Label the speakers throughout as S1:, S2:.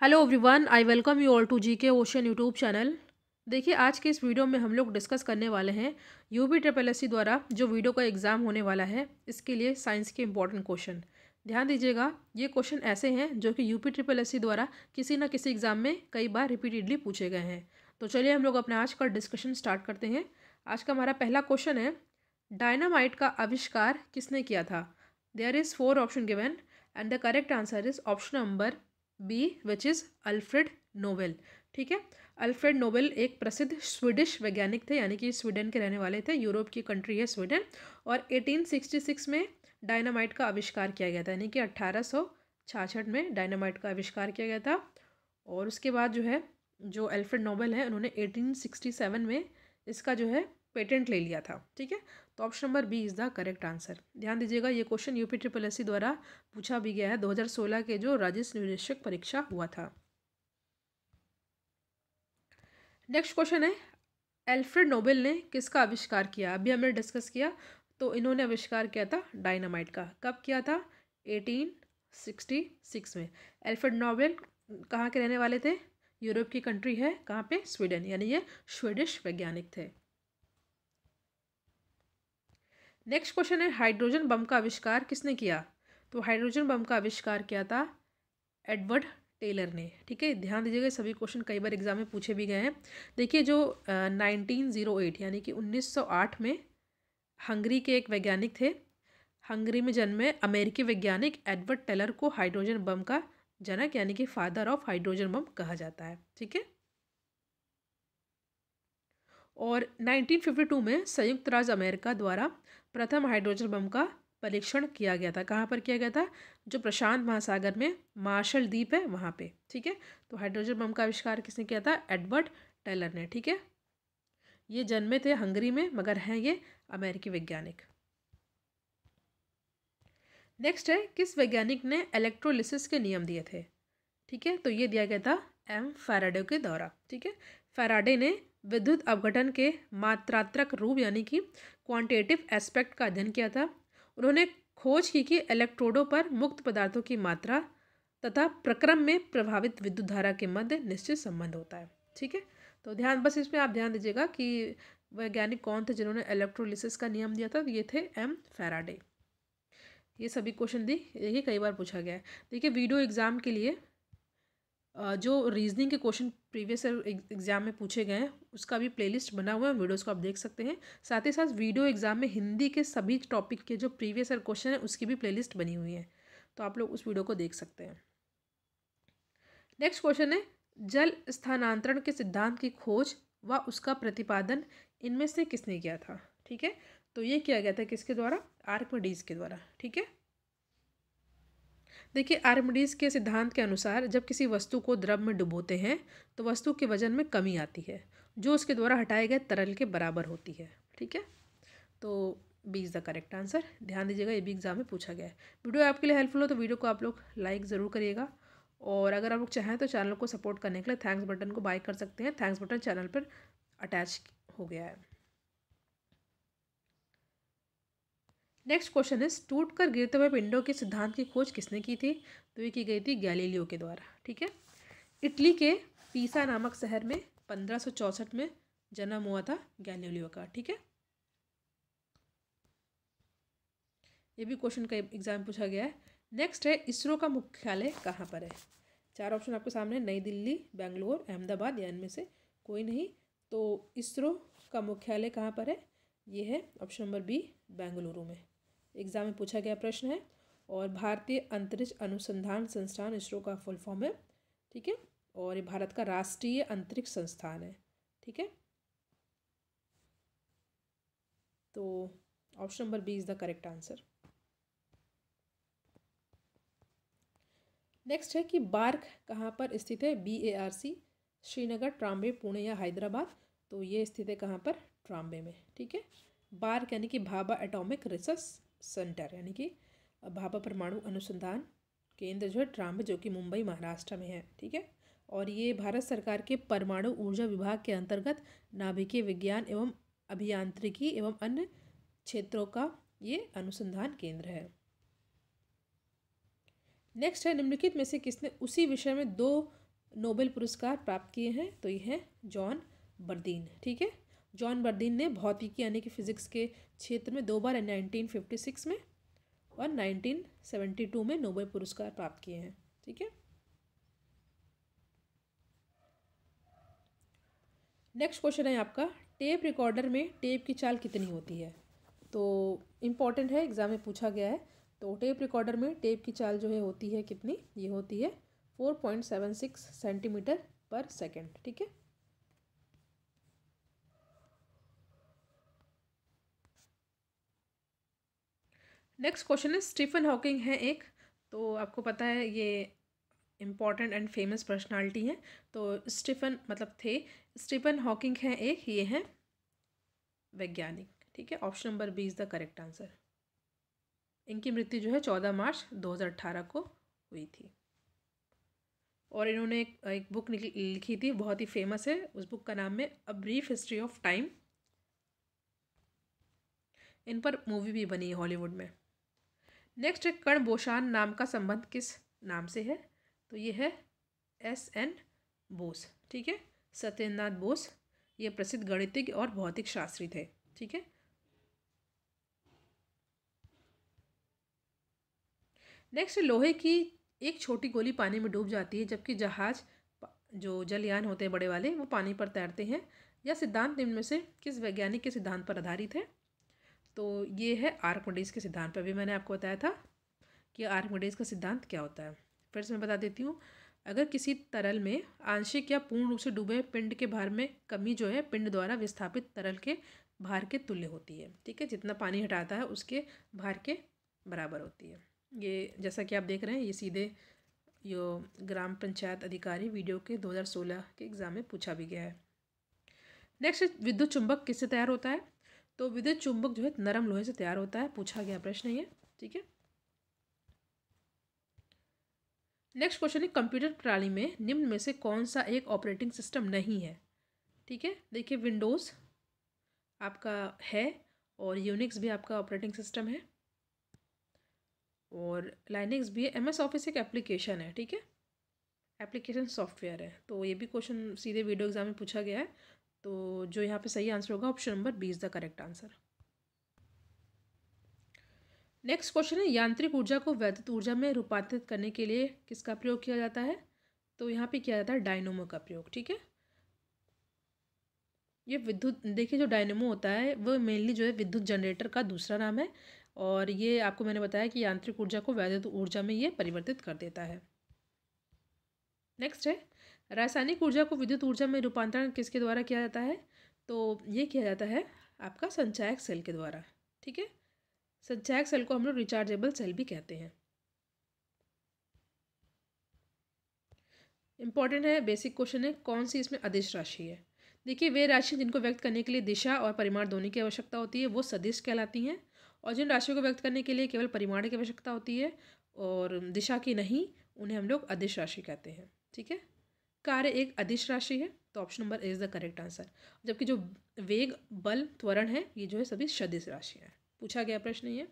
S1: Hello everyone, I welcome you all to GK Ocean YouTube channel. देखिए, आज के इस वीडियो में हम लोग डिस्कस करने वाले हैं यूपी ट्रिपल एस सी द्वारा जो वीडियो का एग्ज़ाम होने वाला है, इसके लिए साइंस के इंपॉर्टेंट क्वेश्चन। ध्यान दीजिएगा, ये क्वेश्चन ऐसे हैं जो कि यूपी ट्रिपल एस सी द्वारा किसी न किसी एग्ज़ाम में कई बार रिपीटेडली पूछे गए हैं। तो चलिए हम लोग अपना आज का डिस्कशन स्टार्ट करते हैं। आज का हमारा पहला क्वेश्चन है, डायनामाइट का आविष्कार किसने किया था? There is 4 option given and the correct answer is option number B which is Alfred Nobel. ठीक है, अल्फ्रेड नोबेल एक प्रसिद्ध स्वीडिश वैज्ञानिक थे, यानी कि स्वीडन के रहने वाले थे। यूरोप की कंट्री है स्वीडन। और 1866 में डायनामाइट का आविष्कार किया गया था, यानी कि 1866 में डायनामाइट का आविष्कार किया गया था। और उसके बाद जो है, जो अल्फ्रेड नोबेल है, उन्होंने 1867 में इसका जो है पेटेंट ले लिया था। ठीक है, तो option number B is the correct answer. ध्यान दीजिएगा, ये question UP triple S C द्वारा पूछा भी गया है 2016 के जो राजस्व निरीक्षक परीक्षा हुआ था। नेक्स्ट क्वेश्चन है, अल्फ्रेड नोबेल ने किसका आविष्कार किया? अभी हमने डिस्कस किया, तो इन्होंने आविष्कार किया था डायनामाइट का। कब किया था? 1866 में। अल्फ्रेड नोबेल कहाँ के रहने वाले थे? यूरोप की कंट्री है, कहाँ पे? स्वीडन, यानी ये स्वीडिश वैज्ञानिक थे। नेक्स्ट क्वेश्चन है, हाइड्रोजन बम का आविष्कार किसने किया? तो हाइड्रोजन बम का आविष्कार किया था एडवर्ड टेलर ने। ठीक है, ध्यान दीजिएगा, सभी क्वेश्चन कई बार एग्जाम में पूछे भी गए हैं। देखिए, जो 1908 यानी कि 1908 में हंगरी के एक वैज्ञानिक थे। हंगरी में जन्मे अमेरिकी वैज्ञानिक एडवर्ड टेलर को हाइड्रोजन बम का जनक यानी कि फादर ऑफ हाइड्रोजन बम कहा जाता है। ठीक है, और 1952 में संयुक्त राज्य अमेरिका द्वारा प्रथम हाइड्रोजन बम का परीक्षण किया गया था। कहाँ पर किया गया था? जो प्रशांत महासागर में मार्शल द्वीप है, वहाँ पे। ठीक है, तो हाइड्रोजन बम का आविष्कार किसने किया था? एडवर्ड टेलर ने। ठीक है, ये जन्मे थे हंगरी में, मगर हैं ये अमेरिकी वैज्ञानिक। नेक्स्ट है, किस वैज्ञानिक ने इलेक्ट्रोलिसिस के नियम दिए थे? ठीक है, तो ये दिया गया था एम फैराडे के द्वारा। ठीक है, फैराडे ने विद्युत अपघटन के मात्रात्मक रूप यानी कि क्वांटिटेटिव एस्पेक्ट का अध्ययन किया था। उन्होंने खोज की कि इलेक्ट्रोडों पर मुक्त पदार्थों की मात्रा तथा प्रक्रम में प्रभावित विद्युत धारा के मध्य निश्चित संबंध होता है। ठीक है, तो बस इसमें आप ध्यान दीजिएगा कि वैज्ञानिक कौन थे जिन्होंने इलेक्ट्रोलिसिस का नियम दिया था। तो ये थे एम फैराडे। ये सभी क्वेश्चन देखिए कई बार पूछा गया है। देखिए, वीडियो एग्जाम के लिए जो रीजनिंग के क्वेश्चन प्रीवियस एग्जाम में पूछे गए हैं, उसका भी प्लेलिस्ट बना हुआ है, वीडियोस को आप देख सकते हैं। साथ ही साथ वीडियो एग्जाम में हिंदी के सभी टॉपिक के जो प्रीवियस क्वेश्चन हैं, उसकी भी प्लेलिस्ट बनी हुई है, तो आप लोग उस वीडियो को देख सकते हैं। नेक्स्ट क्वेश्चन है, जल स्थानांतरण के सिद्धांत की खोज व उसका प्रतिपादन इनमें से किसने किया था? ठीक है, तो ये किया गया था किसके द्वारा? आर्किमिडीज के द्वारा। ठीक है, देखिए, आर्किमिडीज के सिद्धांत के अनुसार जब किसी वस्तु को द्रव में डुबोते हैं तो वस्तु के वजन में कमी आती है, जो उसके द्वारा हटाए गए तरल के बराबर होती है। ठीक है, तो B is the correct answer. ध्यान दीजिएगा, ये भी एग्जाम में पूछा गया है। वीडियो आपके लिए हेल्पफुल हो तो वीडियो को आप लोग लाइक ज़रूर करिएगा, और अगर आप लोग चाहें तो चैनल को सपोर्ट करने के लिए थैंक्स बटन को बाय कर सकते हैं। थैंक्स बटन चैनल पर अटैच हो गया है। नेक्स्ट क्वेश्चन इज, टूटकर गिरते हुए पिंडों के सिद्धांत की खोज किसने की थी? तो ये की गई थी गैलीलियो के द्वारा। ठीक है, इटली के पीसा नामक शहर में 1564 में जन्म हुआ था गैलीलियो का। ठीक है, ये भी क्वेश्चन का एग्जाम पूछा गया है। नेक्स्ट है, इसरो का मुख्यालय कहाँ पर है? 4 ऑप्शन आपके सामने, नई दिल्ली, बेंगलोर, अहमदाबाद या इनमें से कोई नहीं। तो इसरो का मुख्यालय कहाँ पर है? ये है ऑप्शन नंबर बी, बेंगलुरु में। एग्जाम में पूछा गया प्रश्न है। और भारतीय अंतरिक्ष अनुसंधान संस्थान इसरो का फुल फॉर्म है। ठीक है, और ये भारत का राष्ट्रीय अंतरिक्ष संस्थान है। ठीक है, तो option number B is the correct answer. Next है कि बार्क कहाँ पर स्थित है? BARC, श्रीनगर, ट्राम्बे, पुणे या हैदराबाद? तो ये स्थित है कहाँ पर? ट्राम्बे में। ठीक है, बार्क यानी कि भाभा एटॉमिक रिसर्च सेंटर, यानी कि भाभा परमाणु अनुसंधान केंद्र जो है ट्राम्बे, जो कि मुंबई महाराष्ट्र में है। ठीक है, और ये भारत सरकार के परमाणु ऊर्जा विभाग के अंतर्गत नाभिकीय विज्ञान एवं अभियांत्रिकी एवं अन्य क्षेत्रों का ये अनुसंधान केंद्र है। नेक्स्ट है, निम्नलिखित में से किसने उसी विषय में 2 नोबेल पुरस्कार प्राप्त किए हैं? तो ये है जॉन बर्दीन। ठीक है, जॉन बर्दीन ने भौतिकी यानी कि फिजिक्स के क्षेत्र में 2 बार 1956 में और 1972 में नोबेल पुरस्कार प्राप्त किए हैं। ठीक है, नेक्स्ट क्वेश्चन है आपका, टेप रिकॉर्डर में टेप की चाल कितनी होती है? तो इम्पॉर्टेंट है, एग्जाम में पूछा गया है। तो टेप रिकॉर्डर में टेप की चाल जो है होती है कितनी? ये होती है 4.76 सेंटीमीटर पर सेकेंड। ठीक है, नेक्स्ट क्वेश्चन है, स्टीफन हॉकिंग है एक, तो आपको पता है ये इम्पॉर्टेंट एंड फेमस पर्सनालिटी हैं। तो स्टीफन मतलब थे, स्टीफन हॉकिंग है एक, ये हैं वैज्ञानिक। ठीक है, option number B is the correct answer. इनकी मृत्यु जो है 14 मार्च 2018 को हुई थी। और इन्होंने एक बुक लिखी थी, बहुत ही फेमस है, उस बुक का नाम है a brief history of time. इन पर मूवी भी बनी है हॉलीवुड में। नेक्स्ट है, कर्ण बोशान नाम का संबंध किस नाम से है? तो ये है S.N. बोस। ठीक है, सत्येंद्रनाथ बोस, ये प्रसिद्ध गणितज्ञ और भौतिक शास्त्री थे। ठीक है, नेक्स्ट, लोहे की एक छोटी गोली पानी में डूब जाती है जबकि जहाज जो जलयान होते हैं बड़े वाले वो पानी पर तैरते हैं। यह सिद्धांत निम्न में से किस वैज्ञानिक के सिद्धांत पर आधारित है? तो ये है आर्किमिडीज के सिद्धांत पर। अभी मैंने आपको बताया था कि आर्किमिडीज का सिद्धांत क्या होता है। फिर से मैं बता देती हूँ, अगर किसी तरल में आंशिक या पूर्ण रूप से डूबे पिंड के भार में कमी जो है पिंड द्वारा विस्थापित तरल के भार के तुल्य होती है। ठीक है, जितना पानी हटाता है उसके भार के बराबर होती है। ये जैसा कि आप देख रहे हैं, ये सीधे यो ग्राम पंचायत अधिकारी वीडियो के 2016 के एग्जाम में पूछा भी गया है। नेक्स्ट, विद्युत चुंबक किससे तैयार होता है? तो विद्युत चुंबक जो है नरम लोहे से तैयार होता है, पूछा गया प्रश्न ये। ठीक है, नेक्स्ट क्वेश्चन है, कंप्यूटर प्रणाली में निम्न में से कौन सा एक ऑपरेटिंग सिस्टम नहीं है? ठीक है, देखिए विंडोज़ आपका है और यूनिक्स भी आपका ऑपरेटिंग सिस्टम है और लाइनक्स भी है। MS ऑफिस एक एप्लीकेशन है। ठीक है, एप्लीकेशन सॉफ्टवेयर है। तो ये भी क्वेश्चन सीधे वीडियो एग्जाम में पूछा गया है। तो जो यहाँ पे सही आंसर होगा option number B is the correct answer. Next question है, यांत्रिक ऊर्जा को वैद्युत ऊर्जा में रूपांतरित करने के लिए किसका प्रयोग किया जाता है? तो यहाँ पे किया जाता है डायनोमो का प्रयोग। ठीक है, ये विद्युत, देखिए जो डायनेमो होता है वो मेनली जो है विद्युत जनरेटर का दूसरा नाम है और ये आपको मैंने बताया कि यांत्रिक ऊर्जा को वैद्युत ऊर्जा में ये परिवर्तित कर देता है। नेक्स्ट है, रासायनिक ऊर्जा को विद्युत ऊर्जा में रूपांतरण किसके द्वारा किया जाता है? तो ये किया जाता है आपका संचायक सेल के द्वारा। ठीक है, संचायक सेल को हम लोग रिचार्जेबल सेल भी कहते हैं। इंपॉर्टेंट है, बेसिक क्वेश्चन है, कौन सी इसमें अदिश राशि है? देखिए वे राशि जिनको व्यक्त करने के लिए दिशा और परिमाण दोनों की आवश्यकता होती है वो सदिश कहलाती हैं और जिन राशियों को व्यक्त करने के लिए केवल परिमाण की आवश्यकता होती है और दिशा की नहीं, उन्हें हम लोग अदिश राशि कहते हैं। ठीक है, कार्य एक अदिश राशि है, तो option number is the correct answer. जबकि जो वेग, बल, त्वरण है ये जो है सभी सदिश राशियाँ हैं। पूछा गया प्रश्न ये।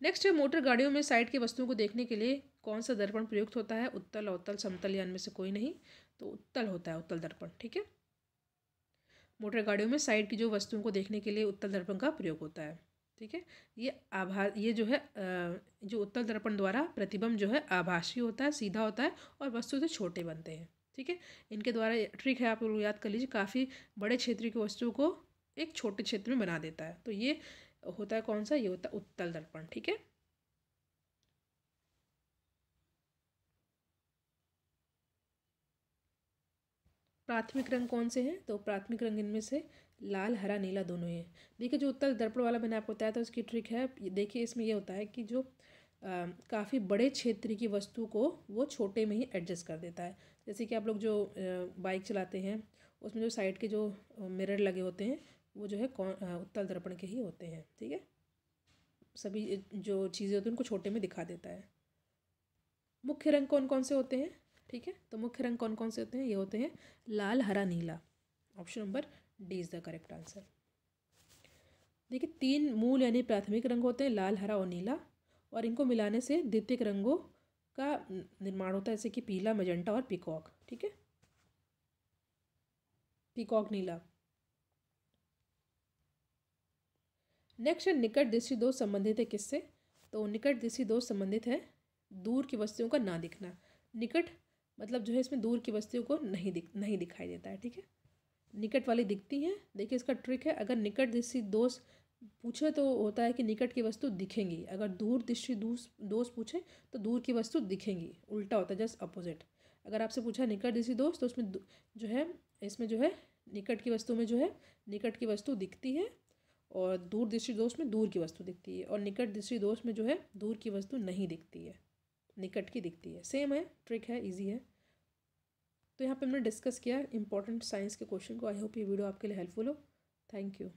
S1: नेक्स्ट है, मोटर गाड़ियों में साइड की वस्तुओं को देखने के लिए कौन सा दर्पण प्रयुक्त होता है? उत्तल, अवतल, समतल या इनमें से कोई नहीं? तो उत्तल होता है, उत्तल दर्पण। ठीक है, मोटर गाड़ियों में साइड की जो वस्तुओं को देखने के लिए उत्तल दर्पण का प्रयोग होता है। ठीक है, ये जो है जो उत्तल दर्पण द्वारा प्रतिबिंब जो है आभासी होता है, सीधा होता है और वस्तु से छोटे बनते हैं। ठीक है, इनके द्वारा ट्रिक है, आप लोग याद कर लीजिए, काफ़ी बड़े क्षेत्र की वस्तु को एक छोटे क्षेत्र में बना देता है। तो ये होता है कौन सा? ये होता है उत्तल दर्पण। ठीक है, प्राथमिक रंग कौन से हैं? तो प्राथमिक रंग इनमें से लाल, हरा, नीला दोनों ही हैं। देखिए जो उत्तल दर्पण वाला मैंने आपको बताया था उसकी ट्रिक है, देखिए इसमें ये होता है कि जो काफ़ी बड़े क्षेत्र की वस्तु को वो छोटे में ही एडजस्ट कर देता है। जैसे कि आप लोग जो बाइक चलाते हैं उसमें जो साइड के जो मिरर लगे होते हैं वो जो है उत्तल दर्पण के ही होते हैं। ठीक है, सभी जो चीज़ें होती हैं उनको छोटे में दिखा देता है। मुख्य रंग कौन कौन से होते हैं? ठीक है, तो मुख्य रंग कौन कौन से होते हैं? ये होते हैं लाल, हरा, नीला। Option number D is the correct answer. देखिए 3 मूल यानी प्राथमिक रंग होते हैं, लाल, हरा और नीला, और इनको मिलाने से द्वितीयक रंगों का निर्माण होता है, जैसे कि पीला, मजेंटा और पीकॉक। ठीक है, पीकॉक नीला। नेक्स्ट है निकट दृष्टि दोष संबंधित है किससे? तो निकट दृष्टि दोष संबंधित है दूर की वस्तुओं का ना दिखना। निकट मतलब जो है इसमें दूर की वस्तुओं को नहीं दिखाई देता है। ठीक है, निकट वाली दिखती हैं। देखिए इसका ट्रिक है, अगर निकट दृष्टि दोष पूछे तो होता है कि निकट की वस्तु दिखेंगी, अगर दूर दृष्टि दोष पूछे तो दूर की वस्तु दिखेंगी, उल्टा होता है, जस्ट अपोजिट। अगर आपसे पूछा निकट दृष्टि दोष तो उसमें जो है, इसमें जो है निकट की वस्तु में जो है निकट की वस्तु दिखती है, और दूर दृष्टि दोष में दूर की वस्तु दिखती है, और निकट दृष्टि दोष में जो है दूर की वस्तु नहीं दिखती है, निकट की दिखती है। सेम है, ट्रिक है, इजी है। तो यहाँ पे हमने डिस्कस किया इंपॉर्टेंट साइंस के क्वेश्चन को। आई होप ये वीडियो आपके लिए हेल्पफुल हो। Thank you.